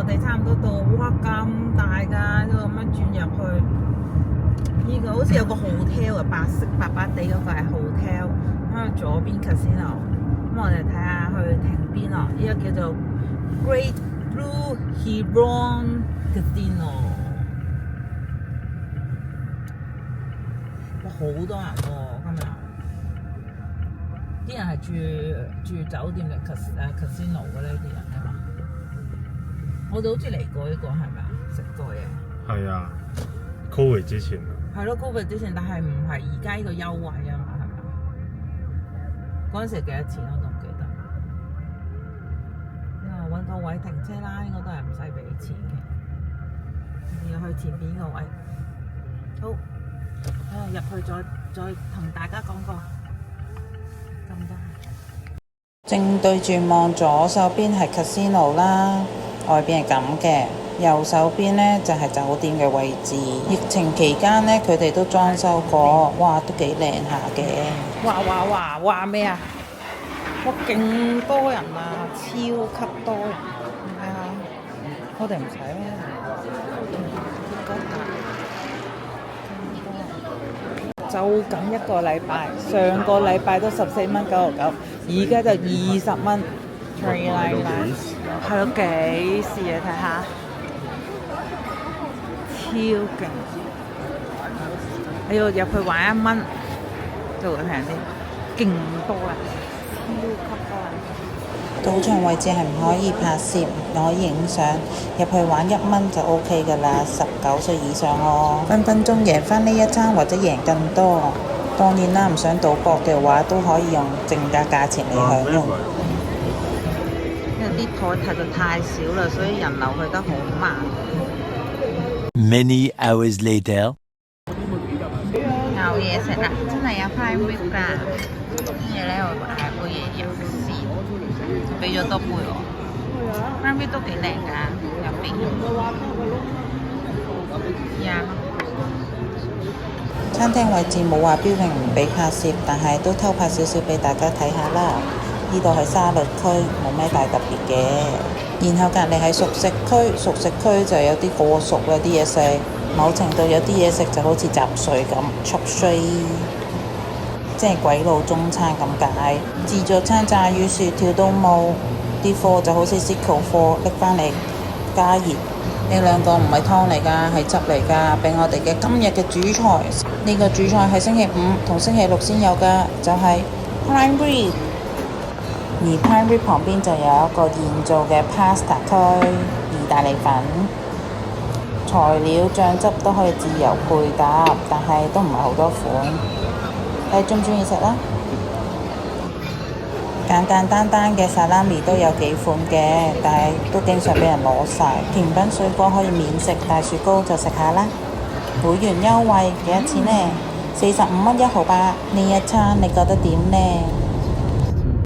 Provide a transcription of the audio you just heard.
我哋差唔多到，哇咁大㗎，都咁樣轉入去。呢個好似有個 hotel 啊，白色白白地嗰個係 hotel，喺度左邊 casino。咁我哋睇下去停邊咯。呢個叫做 Great Blue Heron Casino。哇，好多人喎，今日。啲人係住酒店嘅 casino 嘅呢啲人啊嘛。我哋好似嚟過呢個係咪啊？食過嘢。係啊 ，Covid 之前。係咯，Covid之前，但係唔係而家呢個優惠啊嘛，係咪？嗰陣時幾多錢我都唔記得。揾個位停車啦，應該都係唔使俾錢嘅。要去前邊個位。好，入去再同大家講過。咁多。正對住望左手邊係 casino 啦，外邊係咁嘅。右手邊呢就係酒店嘅位置。疫情期間呢，佢哋都裝修過，哇，都幾靚下嘅。哇咩啊？哇，勁多人啊，超級多人。係啊，我哋唔使咩？就咁一個禮拜，上個禮拜都14蚊99，而家就20蚊。係咯，幾時啊？睇下。超勁！你要入去玩1蚊，就會平啲，勁多啊！超級多啊！賭場位置係唔可以拍攝，唔可以影相，入去玩1蚊就 OK 㗎啦，19歲以上喎，分分鐘贏翻呢一餐或者贏更多。當然啦，唔想賭博嘅話，都可以用正價價錢嚟享用。因為啲枱實在太少啦，所以人流去得好慢。Many hours later， 有嘢食啦，真係有 prime rib 㗎，跟住咧我嗌杯嘢飲先，俾咗多杯喎。prime rib 都幾靚㗎，入邊。餐廳位置冇話標明唔俾拍攝，但係都偷拍少少俾大家睇下啦。呢度係沙律區，冇咩大特別嘅。然後隔離係熟食區，熟食區就有啲過熟啦啲嘢食，某程度有啲嘢食就好似雜碎咁，雜碎，即係鬼佬中餐咁解。自助餐炸魚薯條都冇，啲貨就好似 Cisco 貨拎翻嚟加熱。呢兩個唔係湯嚟㗎，係汁嚟㗎，俾我哋嘅今日嘅主菜。呢個主菜係星期5同星期6先有㗎，就係 prime rib。而 prime rib 旁邊就有一個現做嘅 pasta 區，意大利粉。材料醬汁都可以自由配搭，但係都唔係好多款。你中唔中意食啦？簡簡單單嘅沙拉米都有幾款嘅，但係都經常俾人攞晒。甜品水果可以免食，但雪糕就食下啦。會員優惠幾多錢呢？45蚊1毫8。呢一餐你覺得點呢？